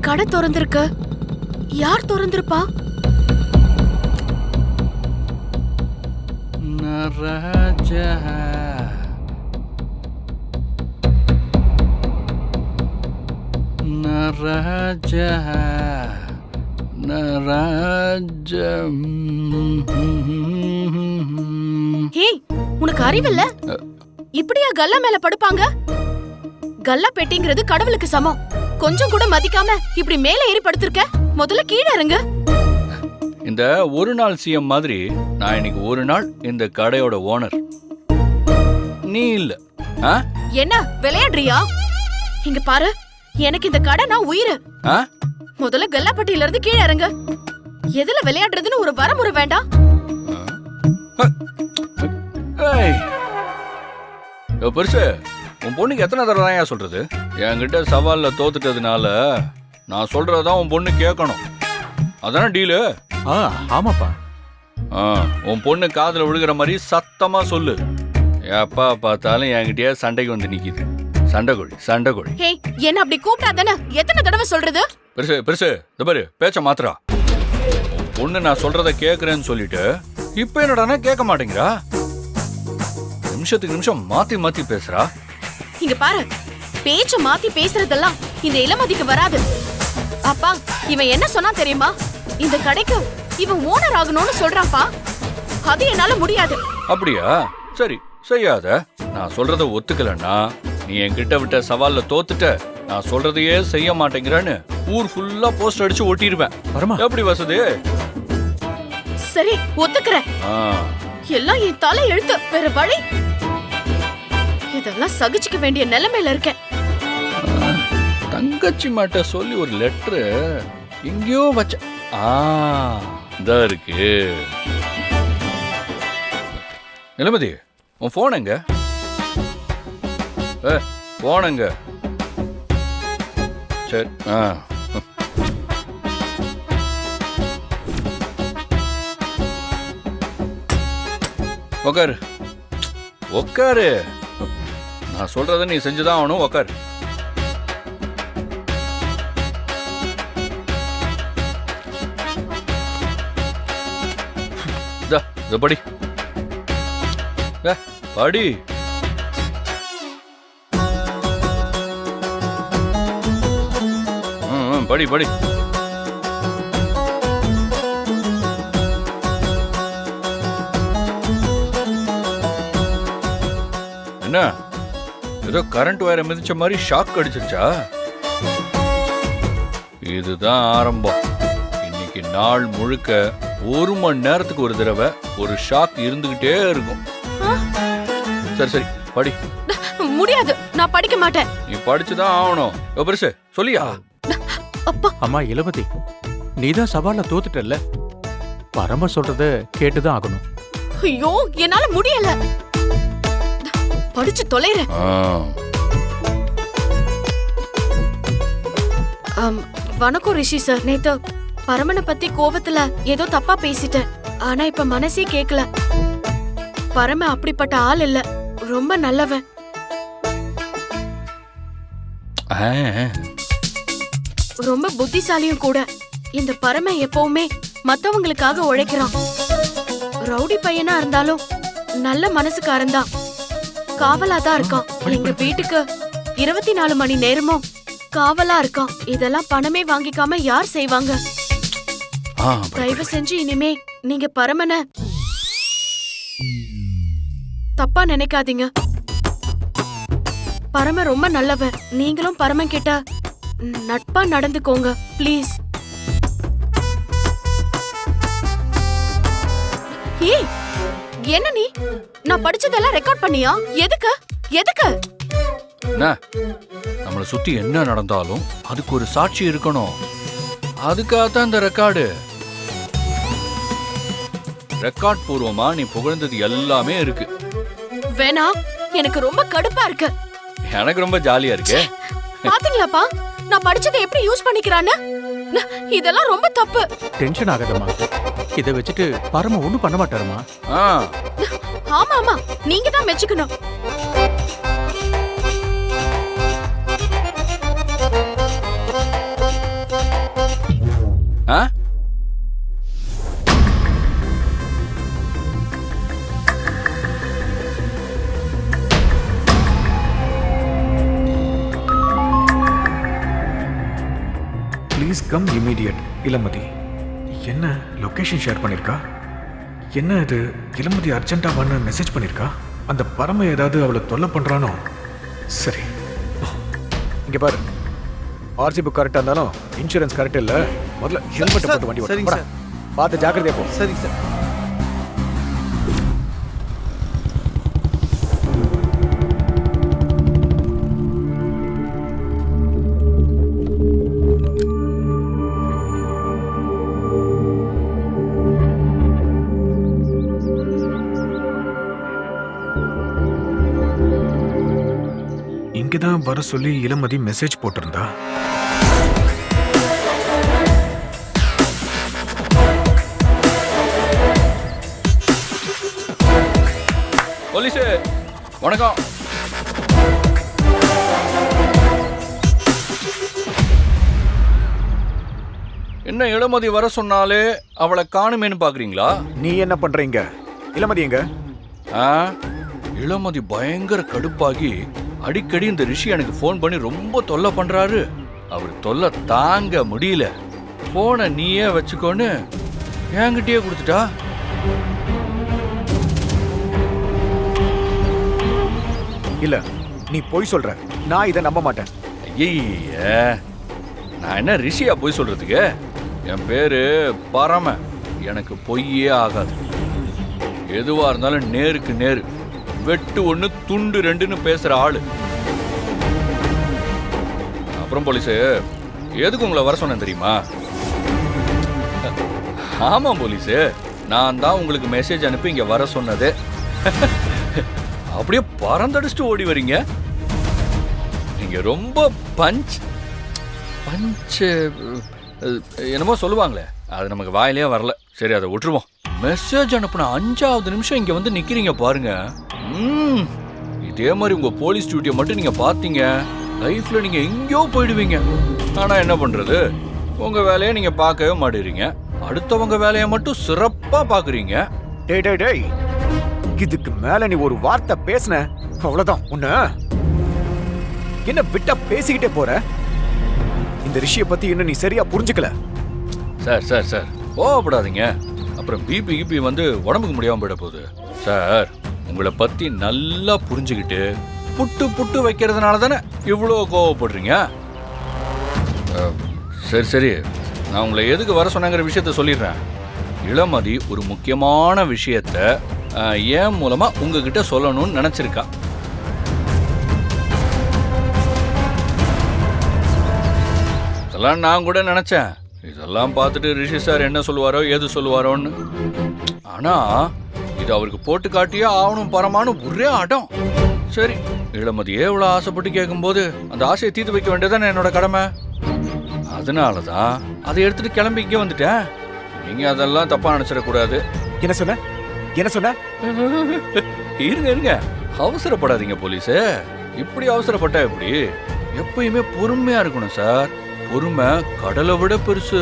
கடை திறந்திருக்கு. யார் திறந்திருப்பா? ராஜா ராஜா ஹே, உனக்கு அறிவில்ல? இப்படியா கல்லா மேல படுப்பாங்க? கல்லா பெட்டிங்கிறது கடவுளுக்கு சமம். கொஞ்சம் கூட மதிக்காம இப்படி மேல ஏறி படுத்திருக்க. முதல்ல கீழே இறங்க. இந்த ஒரு நாள் சிஎம் மாதிரி நான் இன்னைக்கு ஒரு நாள் இந்த கடையோட ஓனர். நீ இல்ல. என்ன விளையாடுறியா? இங்க பாரு, எனக்கு இந்த கடை நான் உயிரு. முதல்ல கல்லாப்பட்டியில இருந்து கீழே இறங்க. எதுல விளையாடுறதுன்னு ஒரு வரமுறை வேண்டாம்? பெருசு, உன் பொண்ணுக்கு எத்தனை தடவை தான் சொல்றது? என்கிட்ட சவால்ல தோத்துட்டதுனால நான் சொல்றதான் உன் பொண்ணு கேட்கணும். அதான டீலு? ஆமாப்பா. உன் பொண்ணு காதுல விழுகிற மாதிரி சத்தமா சொல்லு. எப்பா பார்த்தாலும் என்கிட்டயே சண்டைக்கு வந்து நிக்குது. சண்டைகோழி சண்டைகோழி. ஹே, என்ன அப்படி கூப்பிடாதானே எத்தனை தடவை சொல்றது? பெருசு பெருசு, இந்த பாரு பேச்ச மாத்திரா. உன் பொண்ணு நான் சொல்றத கேக்குறேன்னு சொல்லிட்டு இப்ப என்னடானா கேட்க மாட்டேங்கிறா. நிமிஷத்துக்கு நிமிஷம் மாத்தி மாத்தி பேசுறா. இங்க பாரு, பேச்ச மாத்தி பேசுறதெல்லாம் இந்த இளமதிக்கு வராது. அப்பா, இவன் என்ன சொன்னா தெரியுமா? இந்த கடைக்கு இவன் ஓனர் ஆகணும்னு சொல்றான்ப்பா. அது என்னால முடியாது. அப்படியா? சரி, செய்யாத. நான் சொல்றத ஒத்துக்கலன்னா நீ என்கிட்ட விட்ட சவால்ல தோத்துட்ட, நான் சொல்றதையே செய்ய மாட்டேங்கிறேன்னு ஊர் ஃபுல்லா போஸ்டர் அடிச்சு ஒட்டிடுவேன். எப்படி வசதி? சரி, ஒத்துக்கிறேன். எல்லாம் என் தலை எழுத்து. வேற வழி? இதெல்லாம் சகிச்சுக்க வேண்டிய நிலைமையில இருக்கேன். தங்கச்சி மாட்ட சொல்லி ஒரு லெட்டரு எங்கேயோ வச்ச. இதா இருக்கு. இளமதி, உன் போன் எங்க? போன் எங்க? சரி. உக்காரு உக்காரு. நான் சொல்றத நீ செஞ்சுதான் ஆகணும். உக்காரு. படி படி. படி படி. என்ன ஏதோ கரண்ட் வயரை மிதிச்ச மாதிரி ஷாக் அடிச்சிருச்சா? இதுதான் ஆரம்பம். இன்னைக்கு நாள் முழுக்க 1 மணி நேரத்துக்கு ஒரு தடவை ஒரு ஷாக் இருந்துகிட்டே இருக்கும். சரி சரி படி. முடியாது, நான் படிக்க மாட்டேன். நீ படிச்சுதான் ஆகணும். பெருசு சொல்லியா? அம்மா இளமதி, நீதான் சவால்ல தோத்துட்டல்ல, பரம சொல்றத கேட்டுதான் ஆகணும். ஐயோ, என்னால முடியல. படிச்சு தொலைறேன். வணக்கம் ரிஷி சார். நேத்து பரமனை பத்தி கோவத்துல ஏதோ தப்பா பேசிட்டேன். ஆனா இப்ப மனசே கேக்கல. பரம அப்படிப்பட்ட ஆள் இல்ல, ரொம்ப நல்லவன். ரொம்ப புத்திசாலியும் கூட. இந்த பரம எப்பவுமே மத்தவங்களுக்காக உழைக்கிறான். ரவுடி பையனா இருந்தாலும் நல்ல மனசுக்காரன் தான். காவலாதான் இருக்கான். எங்க வீட்டுக்கு 24 மணி நேரமும் காவலா இருக்கான். இதெல்லாம் பணமே வாங்கிக்காம யார் செய்வாங்க? தயவு செஞ்சு இனிமே நீங்க பரமன தப்பா நினைக்காதீங்க. பரம ரொம்ப நல்லவன். நீங்களும் பரமன் கிட்ட நட்பா நடந்துக்கோங்க ப்ளீஸ். ஏய், என்ன நீ? நான் படிச்சதெல்லாம் ரெக்கார்ட் பண்ணியா? எதுக்கு எதுக்கு? நம்மள சுத்தி என்ன நடந்தாலும் அதுக்கு ஒரு சாட்சி இருக்கணும். அதுக்காகத்தான் இந்த ரெக்கார்டு. ரெக்கார்ட் பூர்வமா நீ புகழ்ந்தது எல்லாமே இருக்கு. வேணா, எனக்கு ரொம்ப கடுப்பா இருக்கு. எனக்கு ரொம்ப ஜாலியா இருக்கு. பாத்தீங்களாப்பா, நான் படிச்சதை எப்படி யூஸ் பண்ணிக்கிறான்னு? இதெல்லாம் ரொம்ப தப்பு. டென்ஷன் ஆகாதம்மா. இதை வச்சுட்டு பரம ஒண்ணும் பண்ண மாட்டாருமா. ஆமா ஆமா, நீங்க தான் மெச்சுக்கணும். Come immediate Ilamathi. என்ன லொகேஷன் ஷேர் பண்ணியிருக்கா? என்ன இது இளமதி அர்ஜென்ட்டாக பண்ண மெசேஜ் பண்ணியிருக்கா? அந்த பரம ஏதாவது அவளை தொல்லை பண்ணுறானோ? சரி, இங்கே பாரு, ஆர்சி புக் கரெக்டாக இருந்தாலும் இன்சூரன்ஸ் கரெக்ட் இல்லை. முதல்ல ஹெல்மெட்டை போட்டு வண்டி சரிங்க ஓட்டு. பார்த்து ஜாக்கிரதையா போ. சரிங்க சார். இங்கே தான் வர சொல்லி இளமதி மெசேஜ் போட்டிருந்தா. போலீஸு வணக்கம். என்ன இளமதி வர சொன்னாலே அவளை காணுமேன்னு பாக்குறீங்களா? நீ என்ன பண்றீங்க? இளமதி எங்க? இளமதி பயங்கர கடுப்பாகி அடிக்கடி இந்த ரிஷி எனக்கு ஃபோன் பண்ணி ரொம்ப தொல்லை பண்றாரு. அவர் தொல்லை தாங்க முடியல. போனை நீயே வச்சுக்கோன்னு என்கிட்டயே கொடுத்துட்டா. இல்ல, நீ பொய் சொல்ற. நான் இதை நம்ப மாட்டேன். ஐய, நான் என்ன ரிஷியா பொய் சொல்றதுக்கு? என் பேரு பரம. எனக்கு பொய்யே ஆகாது. எதுவா இருந்தாலும் நேருக்கு நேரு, வெட்டு ஒண்ணு துண்டு ரெண்டுன்னு பேசுற ஆளு. அப்புறம் போலீஸு, எதுக்கு உங்களை வர சொன்னேன் தெரியுமா? ஆமா போலீஸு, நான் தான் உங்களுக்கு மெசேஜ் அனுப்பி இங்க வர சொன்னது. அப்படியே பறந்தடிச்சுட்டு ஓடி வரீங்க. நீங்க ரொம்ப பஞ்ச் என்னமோ சொல்லுவாங்களே, அது நமக்கு வாயிலே வரல. சரி, அதை விட்டுருவோம். மெசேஜ் அனுப்புன 5வது நிமிஷம் இங்க வந்து நிக்கிறீங்க பாருங்க. இதே மாதிரி உங்க போலீஸ் டியூட்டியை மட்டும் நீங்க பாத்தீங்க, லைஃப்ல நீங்க எங்கேயோ போயிடுவீங்க. ஆனா என்ன பண்றது, உங்க வேலையை நீங்க பார்க்கவே மாட்டேறீங்க. அடுத்தவங்க வேலையை மட்டும் சிறப்பா பாக்குறீங்க. டேய் டேய் டேய், இதுக்கு மேல நீ ஒரு வார்த்தை பேசுன அவ்வளவுதான். உன்ன என்ன விட்டா பேசிக்கிட்டே போற? இந்த ரிஷியை பத்தி இன்னும் நீ சரியா புரிஞ்சுக்கல. சார் சார் சார், கோவப்படாதீங்க. அப்புறம் பிபி வந்து உடம்புக்கு முடியாம போயிட போகுது. சார், உங்களை பத்தி நல்லா புரிஞ்சுக்கிட்டு புட்டு புட்டு வைக்கிறதுனால தானே இவ்வளோ கோவப்படுறீங்க. சரி சரி, நான் உங்களை எதுக்கு வர சொன்னங்கிற விஷயத்த சொல்லிடுறேன். இளமதி ஒரு முக்கியமான விஷயத்த என் மூலமா உங்ககிட்ட சொல்லணும்னு நினைச்சிருக்கா. இதெல்லாம் நான் கூட நினைச்சேன். இதெல்லாம் பார்த்துட்டு ரிஷி சார் என்ன சொல்லுவாரோ ஏது சொல்லுவாரோன்னு. ஆனா இது அவருக்கு போட்டு காட்டியே ஆகணும் பரமானு ஒரே ஆட்டம். சரி, இளமதியே இவ்வளவு ஆசைப்பட்டு கேட்கும்போது அந்த ஆசையை தீர்த்து வைக்க வேண்டியதானே என்னோட கடமை. அதனாலதான் அதை எடுத்துட்டு கிளம்பி இங்கே வந்துட்டேன். நீங்க அதெல்லாம் தப்பா நினைச்சிடக்கூடாது. என்ன சொன்ன? என்ன சொன்ன? இருங்க இருங்க, அவசரப்படாதீங்க போலீஸ். இப்படி அவசரப்பட்டா எப்படி? எப்பயுமே பொறுமையா இருக்கணும் சார். பொறுமை கடலை விட பெருசு.